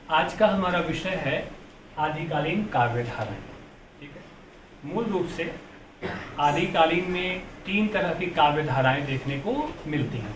आज का हमारा विषय है आदिकालीन काव्य धाराएं। ठीक है, मूल रूप से आदिकालीन में 3 तरह की काव्य धाराएं देखने को मिलती हैं: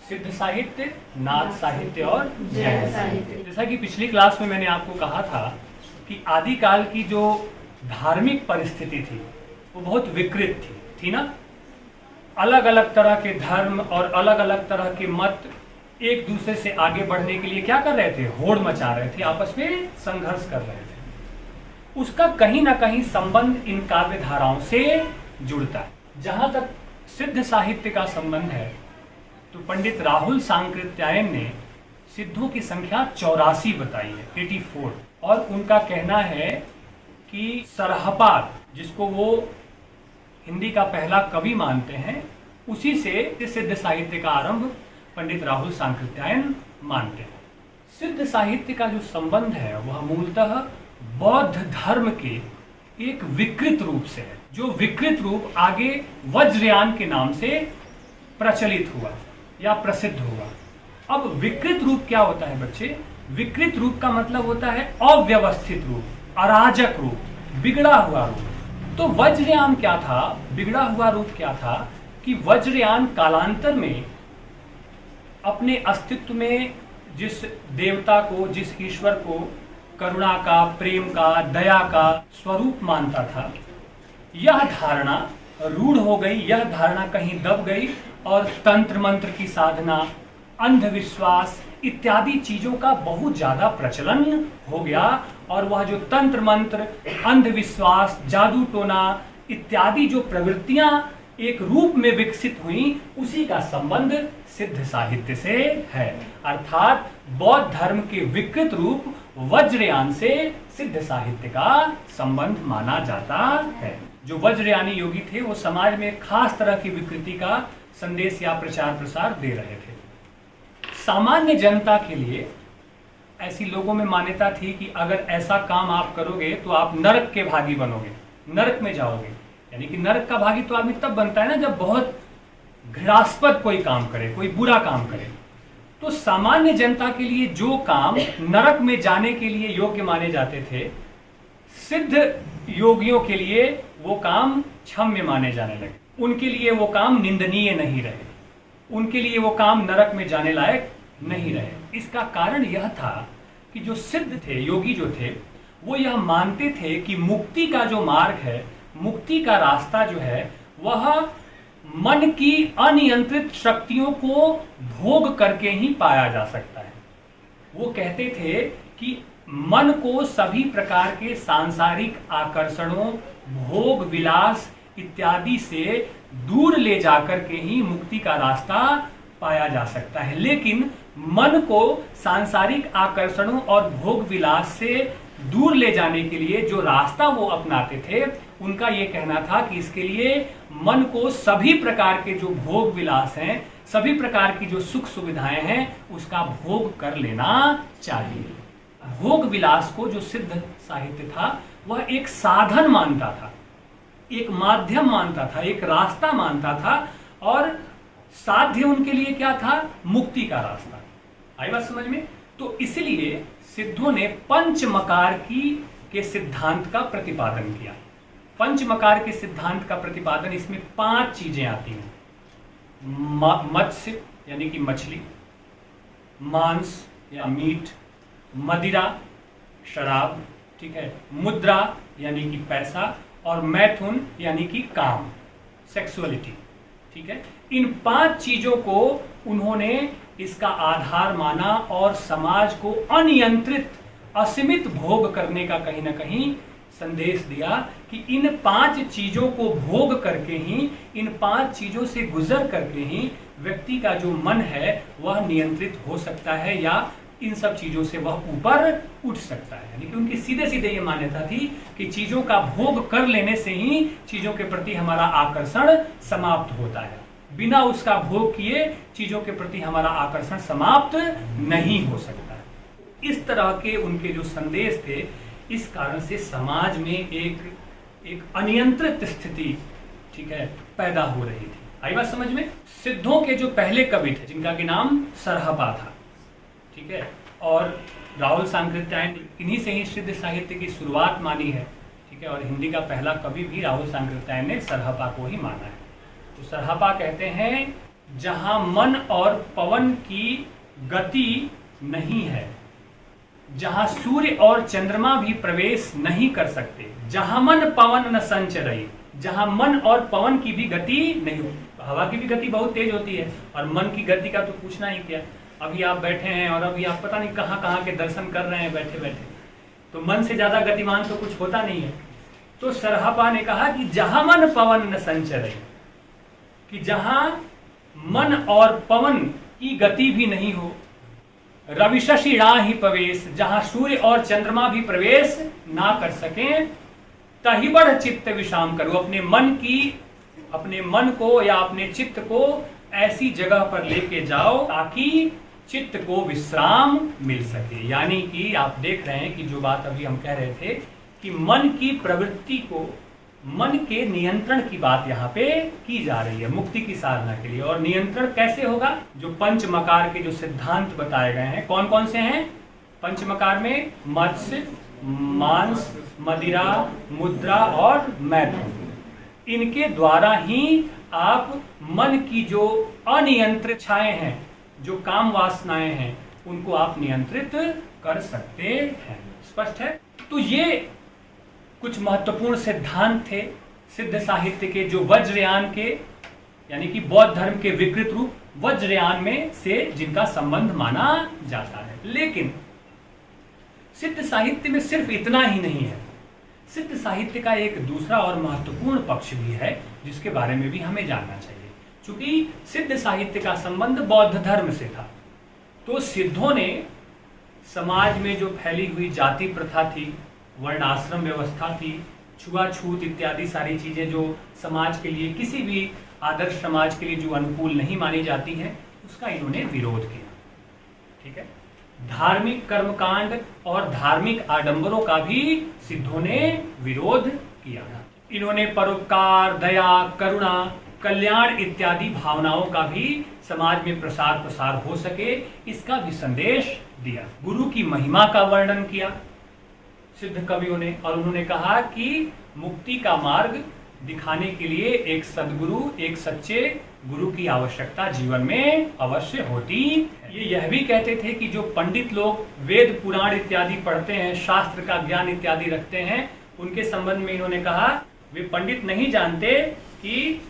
सिद्ध साहित्य, नाथ साहित्य और जैन साहित्य। जैसा कि पिछली क्लास में मैंने आपको कहा था कि आदिकाल की जो धार्मिक परिस्थिति थी वो बहुत विकृत थी ना। अलग अलग तरह के धर्म और अलग अलग तरह के मत एक दूसरे से आगे बढ़ने के लिए क्या कर रहे थे? होड़ मचा रहे थे, आपस में संघर्ष कर रहे थे। उसका कहीं ना कहीं संबंध इन काव्य धाराओं से जुड़ता है। जहां तक सिद्ध साहित्य का संबंध है तो पंडित राहुल सांकृत्यायन ने सिद्धों की संख्या 84 बताई है, 84, और उनका कहना है कि सरहपाद, जिसको वो हिंदी का पहला कवि मानते हैं, उसी से सिद्ध साहित्य का आरंभ पंडित राहुल सांकृत्यायन मानते हैं। सिद्ध साहित्य का जो संबंध है वह मूलतः बौद्ध धर्म के एक विकृत रूप से है, जो विकृत रूप आगे वज्रयान के नाम से प्रचलित हुआ या प्रसिद्ध हुआ। अब विकृत रूप क्या होता है बच्चे? विकृत रूप का मतलब होता है अव्यवस्थित रूप, अराजक रूप, बिगड़ा हुआ रूप। तो वज्रयान क्या था? बिगड़ा हुआ रूप क्या था कि वज्रयान कालांतर में अपने अस्तित्व में जिस देवता को, जिस ईश्वर को करुणा का, प्रेम का, दया का स्वरूप मानता था, यह धारणा रूढ़ हो गई, यह धारणा कहीं दब गई और तंत्र मंत्र की साधना, अंधविश्वास इत्यादि चीजों का बहुत ज्यादा प्रचलन हो गया। और वह जो तंत्र मंत्र, अंधविश्वास, जादू टोना इत्यादि जो प्रवृत्तियां एक रूप में विकसित हुई, उसी का संबंध सिद्ध साहित्य से है। अर्थात बौद्ध धर्म के विकृत रूप वज्रयान से सिद्ध साहित्य का संबंध माना जाता है। जो वज्रयानी योगी थे वो समाज में खास तरह की विकृति का संदेश या प्रचार प्रसार दे रहे थे। सामान्य जनता के लिए ऐसी लोगों में मान्यता थी कि अगर ऐसा काम आप करोगे तो आप नरक के भागी बनोगे, नरक में जाओगे। यानी कि नरक का भागी तो आदमी तब बनता है ना जब बहुत घृणास्पद कोई काम करे, कोई बुरा काम करे। तो सामान्य जनता के लिए जो काम नरक में जाने के लिए योग्य माने जाते थे, सिद्ध योगियों के लिए वो काम क्षम्य माने जाने लगे। उनके लिए वो काम निंदनीय नहीं रहे, उनके लिए वो काम नरक में जाने लायक नहीं रहे। इसका कारण यह था कि जो सिद्ध थे, योगी जो थे, वो यह मानते थे कि मुक्ति का जो मार्ग है, मुक्ति का रास्ता जो है, वह मन की अनियंत्रित शक्तियों को भोग करके ही पाया जा सकता है। वो कहते थे कि मन को सभी प्रकार के सांसारिक आकर्षणों, भोग विलास इत्यादि से दूर ले जाकर के ही मुक्ति का रास्ता पाया जा सकता है। लेकिन मन को सांसारिक आकर्षणों और भोग विलास से दूर ले जाने के लिए जो रास्ता वो अपनाते थे, उनका ये कहना था कि इसके लिए मन को सभी प्रकार के जो भोग विलास हैं, सभी प्रकार की जो सुख सुविधाएं हैं, उसका भोग कर लेना चाहिए। भोग विलास को जो सिद्ध साहित्य था वह एक साधन मानता था, एक माध्यम मानता था, एक रास्ता मानता था, और साध्य उनके लिए क्या था? मुक्ति का रास्ता। आई बात समझ में? तो इसलिए सिद्धों ने पंचमकार के सिद्धांत का प्रतिपादन किया। पंचमकार के सिद्धांत का प्रतिपादन, इसमें 5 चीजें आती हैं: मत्स्य यानी कि मछली, मांस या मीट, मदिरा शराब, ठीक है, मुद्रा यानी कि पैसा, और मैथुन यानी कि काम, सेक्सुअलिटी। ठीक है, इन 5 चीजों को उन्होंने इसका आधार माना और समाज को अनियंत्रित असीमित भोग करने का कहीं ना कहीं संदेश दिया कि इन 5 चीजों को भोग करके ही, इन 5 चीजों से गुजर करके ही व्यक्ति का जो मन है वह नियंत्रित हो सकता है, या इन सब चीजों से वह ऊपर उठ सकता है। यानी कि उनकी सीधे सीधे ये मान्यता थी कि चीजों का भोग कर लेने से ही चीजों के प्रति हमारा आकर्षण समाप्त होता है। बिना उसका भोग किए चीजों के प्रति हमारा आकर्षण समाप्त नहीं हो सकता है। इस तरह के उनके जो संदेश थे, इस कारण से समाज में एक अनियंत्रित स्थिति, ठीक है, पैदा हो रही थी। आई बात समझ में? सिद्धों के जो पहले कवि थे, जिनका कि नाम सरहपा था, ठीक है, और राहुल सांकृत्यायन इन्हीं से ही सिद्ध साहित्य की शुरुआत मानी है, ठीक है। और हिंदी का पहला कवि भी राहुल सांकृत्यायन ने सरहपा को ही माना है। तो सरहपा कहते हैं जहां मन और पवन की गति नहीं है, जहां सूर्य और चंद्रमा भी प्रवेश नहीं कर सकते, जहां मन पवन न संचरई, जहां मन और पवन की भी गति नहीं हो। हवा की भी गति बहुत तेज होती है और मन की गति का तो पूछना ही क्या। अभी आप बैठे हैं और अभी आप पता नहीं कहाँ कहाँ के दर्शन कर रहे हैं बैठे बैठे, तो मन से ज्यादा गतिमान तो कुछ होता नहीं है। तो सरहपा ने कहा कि जहां मन पवन न संचरई, कि जहां मन और पवन की गति भी नहीं हो, रवि शशि राहि प्रवेश, जहां सूर्य और चंद्रमा भी प्रवेश ना कर सकें, तहि बढ़ चित्त विश्राम करो, अपने मन को या अपने चित्त को ऐसी जगह पर लेके जाओ ताकि चित्त को विश्राम मिल सके। यानी कि आप देख रहे हैं कि जो बात अभी हम कह रहे थे कि मन की प्रवृत्ति को, मन के नियंत्रण की बात यहाँ पे की जा रही है मुक्ति की साधना के लिए। और नियंत्रण कैसे होगा? जो पंचमकार के जो सिद्धांत बताए गए हैं, कौन कौन से हैं पंचमकार में? मत्स्य, मांस, मदिरा, मुद्रा और मैथुन। इनके द्वारा ही आप मन की जो अनियंत्रित इच्छाएं हैं, जो काम वासनाएं हैं, उनको आप नियंत्रित कर सकते हैं। स्पष्ट है? तो ये कुछ महत्वपूर्ण सिद्धांत थे सिद्ध साहित्य के, जो वज्रयान के यानी कि बौद्ध धर्म के विकृत रूप वज्रयान में से जिनका संबंध माना जाता है। लेकिन सिद्ध साहित्य में सिर्फ इतना ही नहीं है, सिद्ध साहित्य का एक दूसरा और महत्वपूर्ण पक्ष भी है जिसके बारे में भी हमें जानना चाहिए। चूंकि सिद्ध साहित्य का संबंध बौद्ध धर्म से था, तो सिद्धों ने समाज में जो फैली हुई जाति प्रथा थी, वर्णाश्रम व्यवस्था थी, छुआछूत इत्यादि सारी चीजें जो समाज के लिए, किसी भी आदर्श समाज के लिए जो अनुकूल नहीं मानी जाती है, उसका इन्होंने विरोध किया। ठीक है। धार्मिक कर्मकांड और धार्मिक आडंबरों का भी सिद्धों ने विरोध किया। इन्होंने परोपकार, दया, करुणा, कल्याण इत्यादि भावनाओं का भी समाज में प्रसार हो सके, इसका भी संदेश दिया। गुरु की महिमा का वर्णन किया सिद्ध कवियों ने, और उन्होंने कहा कि मुक्ति का मार्ग दिखाने के लिए एक सद्गुरु, एक सच्चे गुरु की आवश्यकता जीवन में अवश्य होती है। ये यह भी कहते थे कि जो पंडित लोग वेद पुराण इत्यादि पढ़ते हैं, शास्त्र का ज्ञान इत्यादि रखते हैं, उनके संबंध में इन्होंने कहा वे पंडित नहीं जानते कि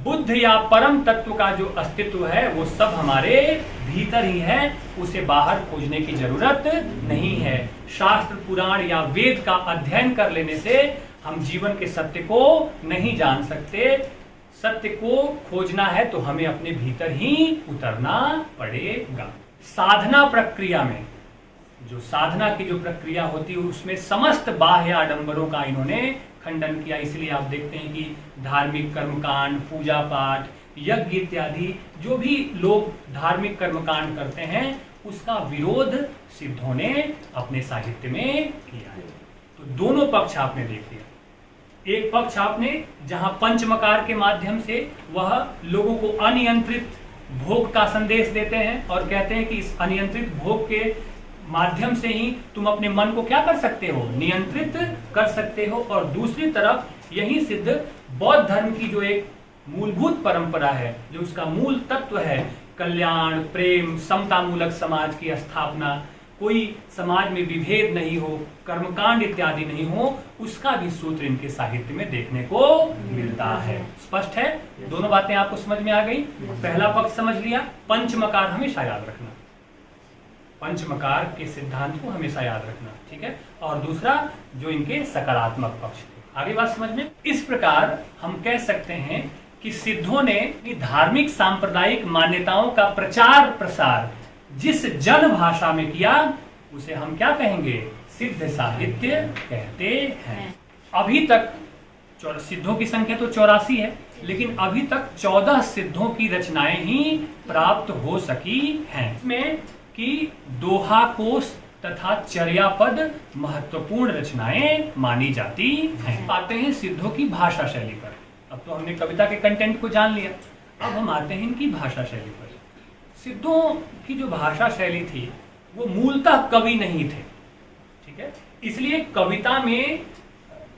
बुद्ध या परम तत्व का जो अस्तित्व है वो सब हमारे भीतर ही है, उसे बाहर खोजने की जरूरत नहीं है। शास्त्र, पुराण या वेद का अध्ययन कर लेने से हम जीवन के सत्य को नहीं जान सकते। सत्य को खोजना है तो हमें अपने भीतर ही उतरना पड़ेगा। साधना प्रक्रिया में, जो साधना की जो प्रक्रिया होती है, उसमें समस्त बाह्य आडंबरों का इन्होंने खंडन किया। इसलिए आप देखते हैं कि धार्मिक कर्मकांड, पूजा पाठ, यज्ञ इत्यादि जो भी लोग धार्मिक कर्मकांड करते हैं, उसका विरोध सिद्धों ने अपने साहित्य में किया है। तो दोनों पक्ष आपने देख लिया। एक पक्ष आपने जहां पंचमकार के माध्यम से वह लोगों को अनियंत्रित भोग का संदेश देते हैं और कहते हैं कि इस अनियंत्रित भोग के माध्यम से ही तुम अपने मन को क्या कर सकते हो? नियंत्रित कर सकते हो। और दूसरी तरफ यही सिद्ध बौद्ध धर्म की जो एक मूलभूत परंपरा है, जो उसका मूल तत्व है, कल्याण, प्रेम, समता मूलक समाज की स्थापना, कोई समाज में विभेद नहीं हो, कर्मकांड इत्यादि नहीं हो, उसका भी सूत्र इनके साहित्य में देखने को मिलता है। स्पष्ट है? दोनों बातें आपको समझ में आ गई। पहला पक्ष समझ लिया, पंचमकार हमेशा याद रखना, पंचमकार के सिद्धांत को हमेशा याद रखना। ठीक है। और दूसरा जो इनके सकारात्मक पक्ष थे। आगे बात समझ में? इस प्रकार हम कह सकते हैं कि सिद्धों ने धार्मिक सांप्रदायिक मान्यताओं का प्रचार प्रसार जिस जन भाषा में किया, उसे हम क्या कहेंगे? सिद्ध साहित्य कहते हैं। अभी तक सिद्धों की संख्या तो 84 है, लेकिन अभी तक 14 सिद्धों की रचनाएं ही प्राप्त हो सकी हैं। इसमें कि दोहा कोश तथा चर्यापद महत्वपूर्ण रचनाएं मानी जाती हैं। आते हैं सिद्धों की भाषा शैली पर। अब तो हमने कविता के कंटेंट को जान लिया, अब हम आते हैं इनकी भाषा शैली पर। सिद्धों की जो भाषा शैली थी वो मूलतः कवि नहीं थे, ठीक है। इसलिए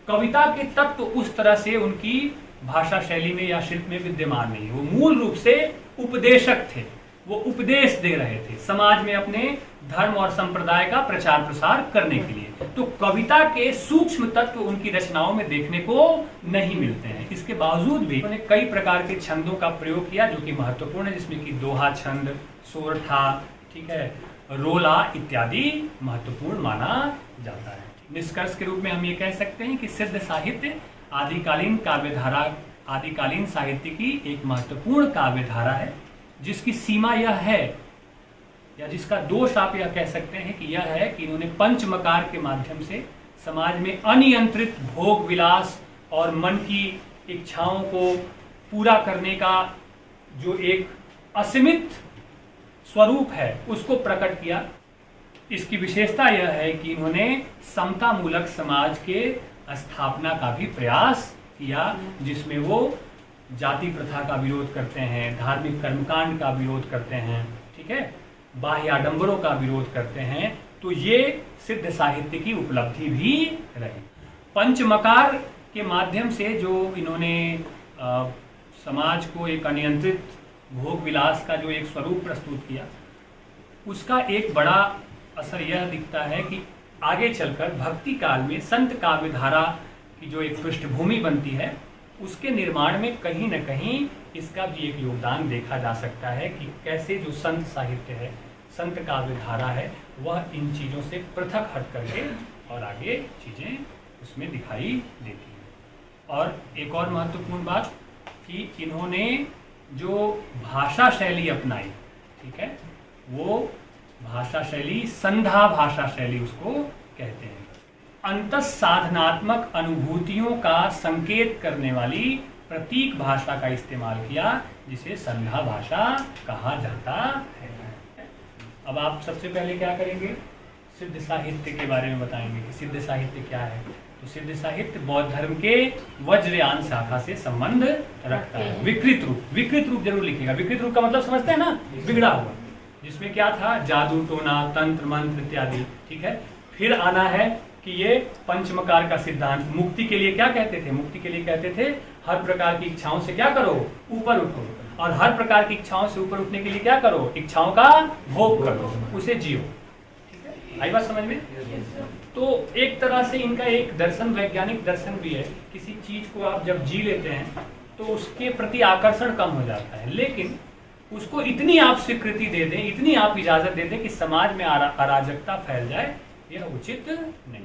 कविता के तत्व उस तरह से उनकी भाषा शैली में या शिल्प में विद्यमान नहीं। वो मूल रूप से उपदेशक थे, वो उपदेश दे रहे थे समाज में अपने धर्म और संप्रदाय का प्रचार प्रसार करने के लिए। तो कविता के सूक्ष्म तत्व उनकी रचनाओं में देखने को नहीं मिलते हैं। इसके बावजूद भी उन्होंने कई प्रकार के छंदों का प्रयोग किया जो कि महत्वपूर्ण है, जिसमें कि दोहा छंद, सोरठा, ठीक है, रोला इत्यादि महत्वपूर्ण माना जाता है। निष्कर्ष के रूप में हम ये कह सकते हैं कि सिद्ध साहित्य आदिकालीन काव्यधारा, आदिकालीन साहित्य की एक महत्वपूर्ण काव्यधारा है, जिसकी सीमा यह है, या जिसका दोष आप यह कह सकते हैं कि यह है कि इन्होंने पंचमकार के माध्यम से समाज में अनियंत्रित भोग विलास और मन की इच्छाओं को पूरा करने का जो एक असीमित स्वरूप है उसको प्रकट किया। इसकी विशेषता यह है कि इन्होंने समता मूलक समाज के स्थापना का भी प्रयास किया, जिसमें वो जाति प्रथा का विरोध करते हैं, धार्मिक कर्मकांड का विरोध करते हैं, ठीक है, बाह्य आडंबरों का विरोध करते हैं। तो ये सिद्ध साहित्य की उपलब्धि भी रही। पंचमकार के माध्यम से जो इन्होंने समाज को एक अनियंत्रित भोग विलास का जो एक स्वरूप प्रस्तुत किया, उसका एक बड़ा असर यह दिखता है कि आगे चलकर भक्ति काल में संत काव्यधारा की जो एक पृष्ठभूमि बनती है, उसके निर्माण में कहीं न कहीं इसका भी एक योगदान देखा जा सकता है कि कैसे जो संत साहित्य है, संत काव्यधारा है, वह इन चीज़ों से पृथक हट करके और आगे चीज़ें उसमें दिखाई देती हैं। और एक और महत्वपूर्ण बात कि इन्होंने जो भाषा शैली अपनाई, ठीक है, वो भाषा शैली संधा भाषा शैली उसको कहते हैं। अंतस साधनात्मक अनुभूतियों का संकेत करने वाली प्रतीक भाषा का इस्तेमाल किया, जिसे संधा भाषा कहा जाता है। अब आप सबसे पहले क्या करेंगे, सिद्ध साहित्य के बारे में बताएंगे कि सिद्ध साहित्य क्या है। तो सिद्ध साहित्य बौद्ध धर्म के वज्रयान शाखा से संबंध रखता है। विकृत रूप जरूर लिखिएगा। विकृत रूप का मतलब समझते हैं ना, बिगड़ा हुआ, जिसमें क्या था, जादू टोना, तंत्र मंत्र इत्यादि, ठीक है। फिर आना है कि ये पंचमकार का सिद्धांत मुक्ति के लिए क्या कहते थे, मुक्ति के लिए कहते थे हर प्रकार की इच्छाओं से क्या करो, ऊपर उठो, और हर प्रकार की इच्छाओं से ऊपर उठने के लिए क्या करो, इच्छाओं का भोग करो, उसे जियो। ठीक है, आई बात समझ में। तो एक तरह से इनका एक दर्शन, वैज्ञानिक दर्शन भी है। किसी चीज को आप जब जी लेते हैं तो उसके प्रति आकर्षण कम हो जाता है, लेकिन उसको इतनी आप स्वीकृति दे दें, इतनी आप इजाजत दे दें कि समाज में अराजकता फैल जाए, यह उचित नहीं।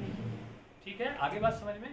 ठीक है, आगे बात समझ में।